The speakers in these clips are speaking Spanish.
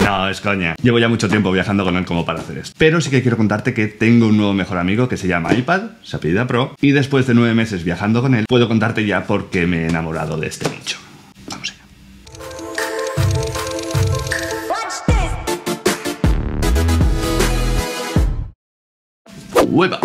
No, es coña. Llevo ya mucho tiempo viajando con él como para hacer esto. Pero sí que quiero contarte que tengo un nuevo mejor amigo que se llama iPad, se apellida Pro, y después de 9 meses viajando con él, puedo contarte ya por qué me he enamorado de este nicho. Vamos allá. ¡Hueva!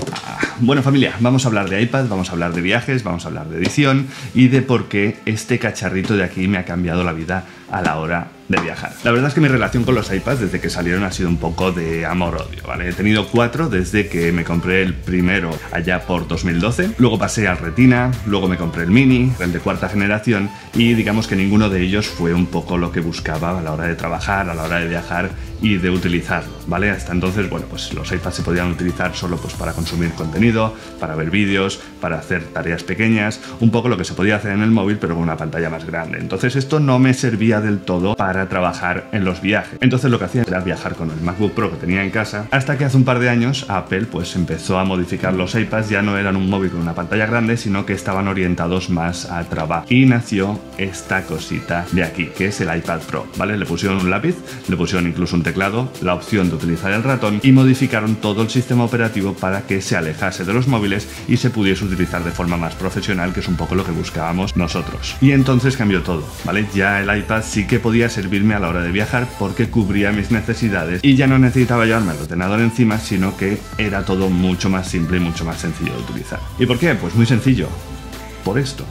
Bueno, familia, vamos a hablar de iPad, vamos a hablar de viajes, vamos a hablar de edición y de por qué este cacharrito de aquí me ha cambiado la vida a la hora de viajar. La verdad es que mi relación con los iPads desde que salieron ha sido un poco de amor-odio, ¿vale? He tenido 4 desde que me compré el primero allá por 2012, luego pasé al Retina, luego me compré el Mini, el de 4ª generación, y digamos que ninguno de ellos fue un poco lo que buscaba a la hora de trabajar, a la hora de viajar y de utilizarlo, ¿vale? Hasta entonces, bueno, pues los iPads se podían utilizar solo pues para consumir contenido, para ver vídeos, para hacer tareas pequeñas, un poco lo que se podía hacer en el móvil pero con una pantalla más grande. Entonces esto no me servía del todo para trabajar en los viajes. Entonces lo que hacía era viajar con el MacBook Pro que tenía en casa, hasta que hace un par de años Apple pues empezó a modificar los iPads. Ya no eran un móvil con una pantalla grande, sino que estaban orientados más a trabajo, y nació esta cosita de aquí, que es el iPad Pro, ¿vale? Le pusieron un lápiz, le pusieron incluso un teclado, la opción de utilizar el ratón, y modificaron todo el sistema operativo para que se alejase de los móviles y se pudiese utilizar de forma más profesional, que es un poco lo que buscábamos nosotros. Y entonces cambió todo, ¿vale? Ya el iPad sí que podía servirme a la hora de viajar porque cubría mis necesidades y ya no necesitaba llevarme el ordenador encima, sino que era todo mucho más simple y mucho más sencillo de utilizar. ¿Y por qué? Pues muy sencillo, por esto.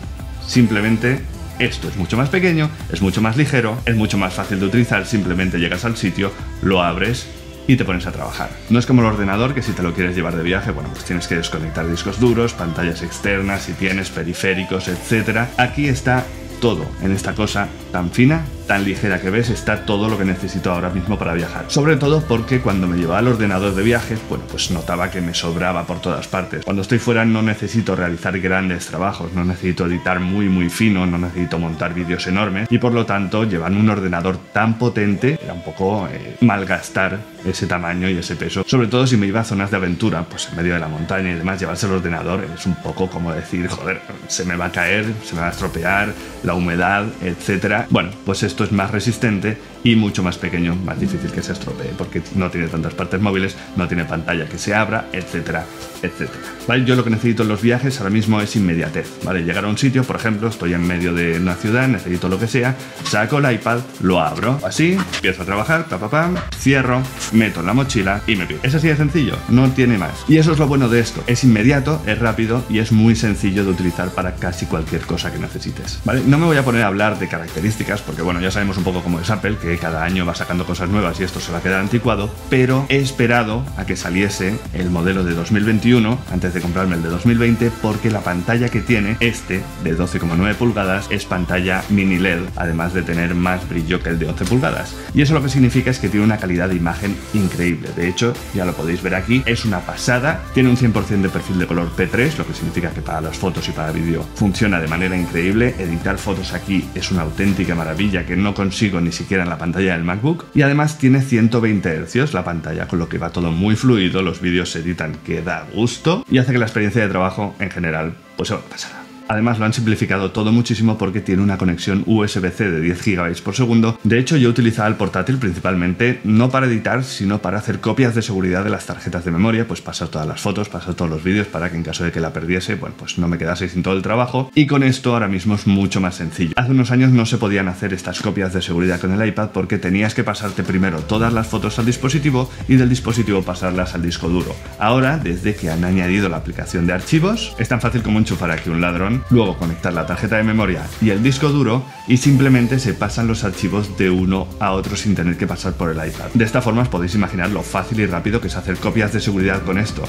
Simplemente esto es mucho más pequeño, es mucho más ligero, es mucho más fácil de utilizar. Simplemente llegas al sitio, lo abres y te pones a trabajar. No es como el ordenador, que si te lo quieres llevar de viaje, bueno, pues tienes que desconectar discos duros, pantallas externas, si tienes periféricos, etc. Aquí está todo en esta cosa tan fina, tan ligera que ves, está todo lo que necesito ahora mismo para viajar. Sobre todo porque cuando me llevaba el ordenador de viaje, bueno, pues notaba que me sobraba por todas partes. Cuando estoy fuera no necesito realizar grandes trabajos, no necesito editar muy fino, no necesito montar vídeos enormes, y por lo tanto llevar un ordenador tan potente era un poco malgastar ese tamaño y ese peso. Sobre todo si me iba a zonas de aventura, pues en medio de la montaña y demás, llevarse el ordenador es un poco como decir, joder, se me va a caer, se me va a estropear, la humedad, etc. Bueno, pues esto es más resistente y mucho más pequeño, más difícil que se estropee, porque no tiene tantas partes móviles, no tiene pantalla que se abra, etcétera, etcétera. ¿Vale? Yo lo que necesito en los viajes ahora mismo es inmediatez, ¿vale? Llegar a un sitio, por ejemplo, estoy en medio de una ciudad, necesito lo que sea, saco el iPad, lo abro, así, empiezo a trabajar, cierro, meto en la mochila y me pido. Es así de sencillo, no tiene más. Y eso es lo bueno de esto, es inmediato, es rápido y es muy sencillo de utilizar para casi cualquier cosa que necesites, ¿vale? No me voy a poner a hablar de características, porque bueno, ya sabemos un poco cómo es Apple, que cada año va sacando cosas nuevas y esto se va a quedar anticuado, pero he esperado a que saliese el modelo de 2021 antes de comprarme el de 2020, porque la pantalla que tiene este de 12,9 pulgadas es pantalla mini LED, además de tener más brillo que el de 11 pulgadas. Y eso lo que significa es que tiene una calidad de imagen increíble. De hecho, ya lo podéis ver aquí, es una pasada. Tiene un 100% de perfil de color P3, lo que significa que para las fotos y para vídeo funciona de manera increíble. Editar fotos aquí es una auténtica maravilla que no consigo ni siquiera en la pantalla del MacBook, y además tiene 120 Hz la pantalla, con lo que va todo muy fluido, los vídeos se editan que da gusto y hace que la experiencia de trabajo en general pues sea una pasada. Además lo han simplificado todo muchísimo porque tiene una conexión USB-C de 10 GB por segundo. De hecho, yo utilizaba el portátil principalmente no para editar, sino para hacer copias de seguridad de las tarjetas de memoria, pues pasar todas las fotos, pasar todos los vídeos, para que en caso de que la perdiese, bueno, pues no me quedase sin todo el trabajo. Y con esto ahora mismo es mucho más sencillo. Hace unos años no se podían hacer estas copias de seguridad con el iPad porque tenías que pasarte primero todas las fotos al dispositivo y del dispositivo pasarlas al disco duro. Ahora, desde que han añadido la aplicación de archivos, es tan fácil como enchufar aquí un ladrón, luego conectar la tarjeta de memoria y el disco duro, y simplemente se pasan los archivos de uno a otro sin tener que pasar por el iPad. De esta forma os podéis imaginar lo fácil y rápido que es hacer copias de seguridad con esto.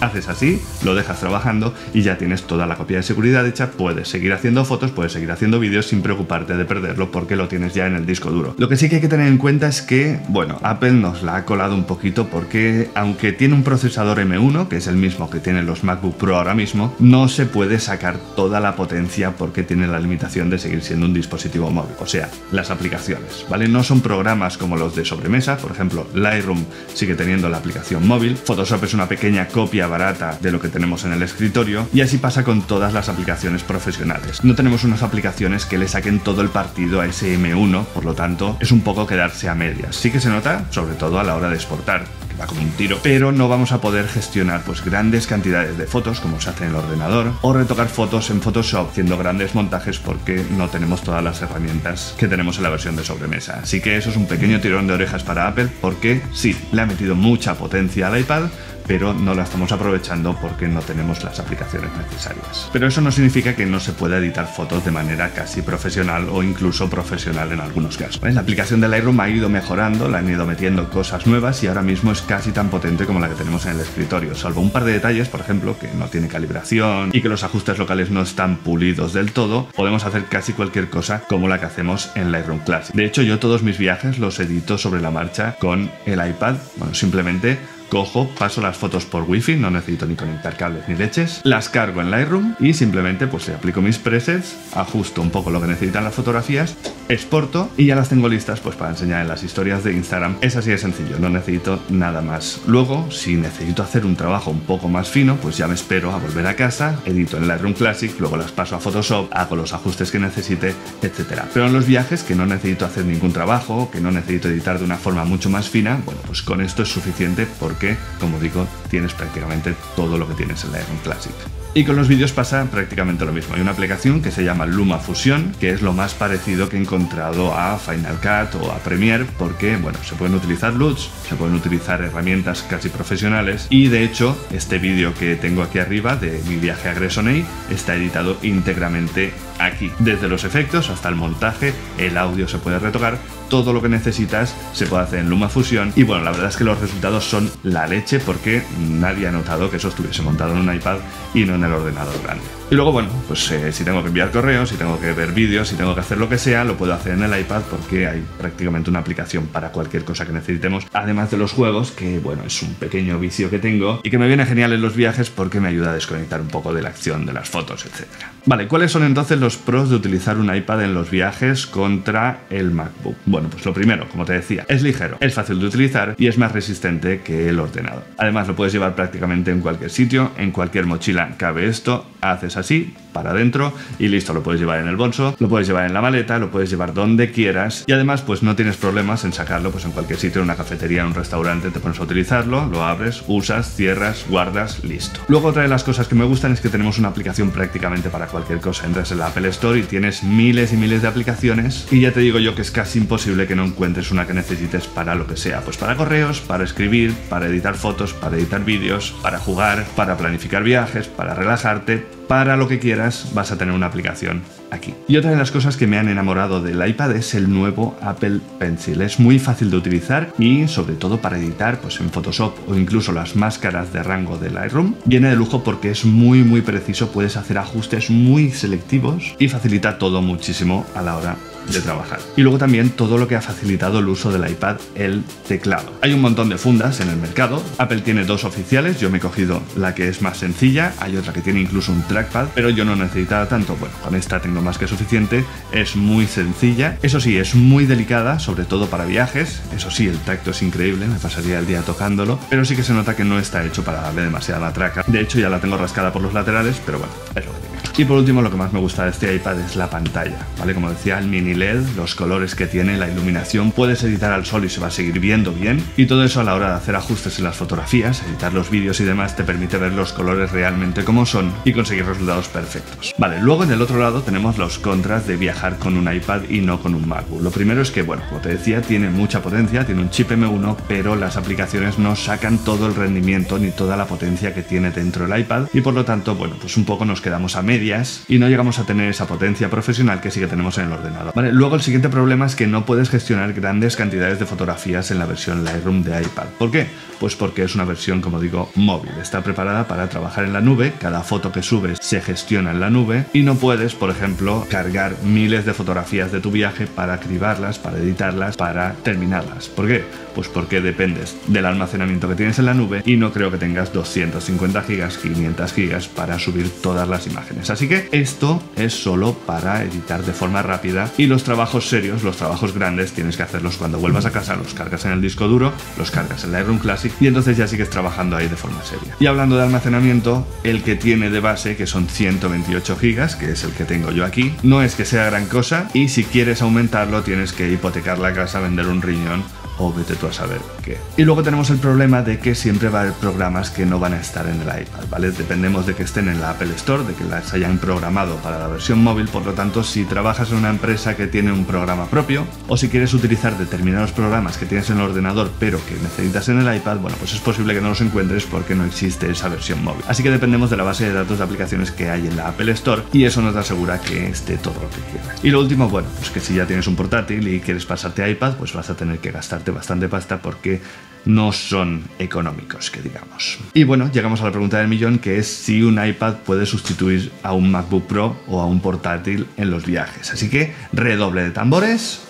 Haces así, lo dejas trabajando y ya tienes toda la copia de seguridad hecha. Puedes seguir haciendo fotos, puedes seguir haciendo vídeos sin preocuparte de perderlo porque lo tienes ya en el disco duro. Lo que sí que hay que tener en cuenta es que, bueno, Apple nos la ha colado un poquito porque aunque tiene un procesador M1, que es el mismo que tienen los MacBook Pro ahora mismo, no se puede sacar toda la potencia porque tiene la limitación de seguir siendo un dispositivo móvil. O sea, las aplicaciones, ¿vale? No son programas como los de sobremesa. Por ejemplo, Lightroom sigue teniendo la aplicación móvil, Photoshop es una pequeña copia barata de lo que tenemos en el escritorio, y así pasa con todas las aplicaciones profesionales. No tenemos unas aplicaciones que le saquen todo el partido a ese M1, por lo tanto es un poco quedarse a medias. Sí que se nota, sobre todo a la hora de exportar, que va como un tiro, pero no vamos a poder gestionar pues grandes cantidades de fotos como se hace en el ordenador, o retocar fotos en Photoshop haciendo grandes montajes porque no tenemos todas las herramientas que tenemos en la versión de sobremesa. Así que eso es un pequeño tirón de orejas para Apple, porque sí, le ha metido mucha potencia al iPad, pero no la estamos aprovechando porque no tenemos las aplicaciones necesarias. Pero eso no significa que no se pueda editar fotos de manera casi profesional o incluso profesional en algunos casos. La aplicación del Lightroom ha ido mejorando, le han ido metiendo cosas nuevas y ahora mismo es casi tan potente como la que tenemos en el escritorio, salvo un par de detalles, por ejemplo, que no tiene calibración y que los ajustes locales no están pulidos del todo. Podemos hacer casi cualquier cosa como la que hacemos en Lightroom Classic. De hecho, yo todos mis viajes los edito sobre la marcha con el iPad. Bueno, simplemente cojo, paso las fotos por Wi-Fi, no necesito ni conectar cables ni leches, las cargo en Lightroom y simplemente pues le aplico mis presets, ajusto un poco lo que necesitan las fotografías, exporto y ya las tengo listas pues para enseñar en las historias de Instagram. Es así de sencillo, no necesito nada más. Luego, si necesito hacer un trabajo un poco más fino, pues ya me espero a volver a casa, edito en Lightroom Classic, luego las paso a Photoshop, hago los ajustes que necesite, etcétera. Pero en los viajes que no necesito hacer ningún trabajo, que no necesito editar de una forma mucho más fina, bueno, pues con esto es suficiente porque, como digo, tienes prácticamente todo lo que tienes en Lightroom Classic. Y con los vídeos pasa prácticamente lo mismo. Hay una aplicación que se llama LumaFusion, que es lo más parecido que he encontrado a Final Cut o a Premiere, porque, bueno, se pueden utilizar LUTs, se pueden utilizar herramientas casi profesionales, y de hecho, este vídeo que tengo aquí arriba de mi viaje a Gressoney está editado íntegramente aquí. Desde los efectos hasta el montaje, el audio se puede retocar, todo lo que necesitas se puede hacer en LumaFusion, y bueno, la verdad es que los resultados son la leche porque nadie ha notado que eso estuviese montado en un iPad y no en el ordenador grande. Y luego, bueno, pues si tengo que enviar correos, si tengo que ver vídeos, si tengo que hacer lo que sea, lo puedo hacer en el iPad porque hay prácticamente una aplicación para cualquier cosa que necesitemos, además de los juegos, que bueno, es un pequeño vicio que tengo y que me viene genial en los viajes porque me ayuda a desconectar un poco de la acción de las fotos, etc. Vale, ¿cuáles son entonces los pros de utilizar un iPad en los viajes contra el MacBook? Bueno, pues lo primero, como te decía, es ligero, es fácil de utilizar y es más resistente que el ordenador. Además, lo puedes llevar prácticamente en cualquier sitio, en cualquier mochila cabe esto, haces así, para adentro y listo, lo puedes llevar en el bolso, lo puedes llevar en la maleta, lo puedes llevar donde quieras y además pues no tienes problemas en sacarlo pues en cualquier sitio, en una cafetería, en un restaurante, te pones a utilizarlo, lo abres, usas, cierras, guardas, listo. Luego, otra de las cosas que me gustan es que tenemos una aplicación prácticamente para cualquier cosa. Entras en la Apple Store y tienes miles y miles de aplicaciones y ya te digo yo que es casi imposible que no encuentres una que necesites para lo que sea, pues para correos, para escribir, para editar fotos, para editar vídeos, para jugar, para planificar viajes, para relajarte, para lo que quieras vas a tener una aplicación aquí. Y otra de las cosas que me han enamorado del iPad es el nuevo Apple Pencil. Es muy fácil de utilizar y sobre todo para editar pues en Photoshop o incluso las máscaras de rango de Lightroom. Viene de lujo porque es muy preciso, puedes hacer ajustes muy selectivos y facilita todo muchísimo a la hora de trabajar. Y luego también todo lo que ha facilitado el uso del iPad, el teclado. Hay un montón de fundas en el mercado. Apple tiene dos oficiales, yo me he cogido la que es más sencilla, hay otra que tiene incluso un trackpad, pero yo no necesitaba tanto. Bueno, con esta tengo más que suficiente, es muy sencilla. Eso sí, es muy delicada, sobre todo para viajes. Eso sí, el tacto es increíble, me pasaría el día tocándolo, pero sí que se nota que no está hecho para darle demasiada matraca. De hecho, ya la tengo rascada por los laterales, pero bueno, es lo que tiene. Y por último, lo que más me gusta de este iPad es la pantalla, ¿vale? Como decía, el mini LED, los colores que tiene, la iluminación, puedes editar al sol y se va a seguir viendo bien, y todo eso a la hora de hacer ajustes en las fotografías, editar los vídeos y demás, te permite ver los colores realmente como son y conseguir resultados perfectos. Vale, luego en el otro lado tenemos los contras de viajar con un iPad y no con un MacBook. Lo primero es que, bueno, como te decía, tiene mucha potencia, tiene un chip M1, pero las aplicaciones no sacan todo el rendimiento ni toda la potencia que tiene dentro el iPad, y por lo tanto, bueno, pues un poco nos quedamos a medias y no llegamos a tener esa potencia profesional que sí que tenemos en el ordenador. Vale, luego el siguiente problema es que no puedes gestionar grandes cantidades de fotografías en la versión Lightroom de iPad. ¿Por qué? Pues porque es una versión, como digo, móvil. Está preparada para trabajar en la nube, cada foto que subes se gestiona en la nube y no puedes, por ejemplo, cargar miles de fotografías de tu viaje para cribarlas, para editarlas, para terminarlas. ¿Por qué? Pues porque dependes del almacenamiento que tienes en la nube y no creo que tengas 250 gigas, 500 gigas para subir todas las imágenes. Así que esto es solo para editar de forma rápida y los trabajos serios, los trabajos grandes, tienes que hacerlos cuando vuelvas a casa, los cargas en el disco duro, los cargas en Lightroom Classic y entonces ya sigues trabajando ahí de forma seria. Y hablando de almacenamiento, el que tiene de base, que son 128 GB, que es el que tengo yo aquí, no es que sea gran cosa y si quieres aumentarlo tienes que hipotecar la casa, vender un riñón o vete tú a saber qué. Y luego tenemos el problema de que siempre va a haber programas que no van a estar en el iPad, ¿vale? Dependemos de que estén en la Apple Store, de que las hayan programado para la versión móvil, por lo tanto, si trabajas en una empresa que tiene un programa propio o si quieres utilizar determinados programas que tienes en el ordenador pero que necesitas en el iPad, bueno, pues es posible que no los encuentres porque no existe esa versión móvil. Así que dependemos de la base de datos de aplicaciones que hay en la Apple Store y eso nos asegura que esté todo lo que quieras. Y lo último, bueno, pues que si ya tienes un portátil y quieres pasarte a iPad, pues vas a tener que gastarte bastante pasta porque no son económicos, que digamos. Y bueno, llegamos a la pregunta del millón, que es si un iPad puede sustituir a un MacBook Pro o a un portátil en los viajes. Así que redoble de tambores.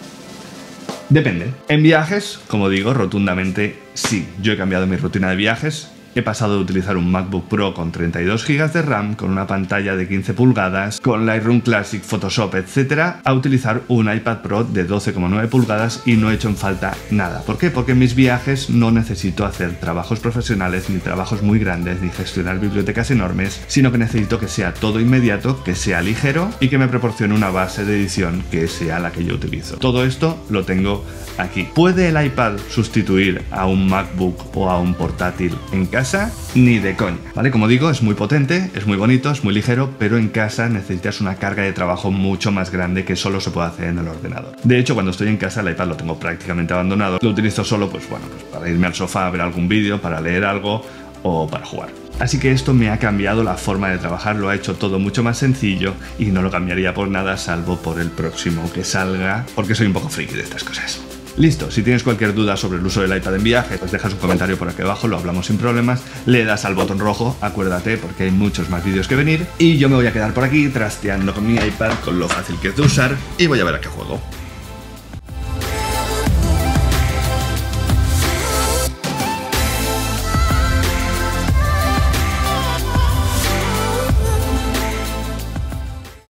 Depende. En viajes, como digo, rotundamente sí. Yo he cambiado mi rutina de viajes. He pasado de utilizar un MacBook Pro con 32 GB de RAM, con una pantalla de 15 pulgadas, con Lightroom Classic, Photoshop, etc., a utilizar un iPad Pro de 12,9 pulgadas y no he hecho en falta nada. ¿Por qué? Porque en mis viajes no necesito hacer trabajos profesionales, ni trabajos muy grandes, ni gestionar bibliotecas enormes, sino que necesito que sea todo inmediato, que sea ligero y que me proporcione una base de edición que sea la que yo utilizo. Todo esto lo tengo aquí. ¿Puede el iPad sustituir a un MacBook o a un portátil en casa? Ni de coña, ¿vale? Como digo, es muy potente, es muy bonito, es muy ligero, pero en casa necesitas una carga de trabajo mucho más grande que solo se puede hacer en el ordenador. De hecho, cuando estoy en casa el iPad lo tengo prácticamente abandonado, lo utilizo solo, pues bueno, pues para irme al sofá a ver algún vídeo, para leer algo o para jugar. Así que esto me ha cambiado la forma de trabajar, lo ha hecho todo mucho más sencillo y no lo cambiaría por nada salvo por el próximo que salga, porque soy un poco friki de estas cosas. Listo, si tienes cualquier duda sobre el uso del iPad en viaje, pues dejas un comentario por aquí abajo, lo hablamos sin problemas, le das al botón rojo, acuérdate, porque hay muchos más vídeos que venir, y yo me voy a quedar por aquí trasteando con mi iPad, con lo fácil que es de usar, y voy a ver a qué juego.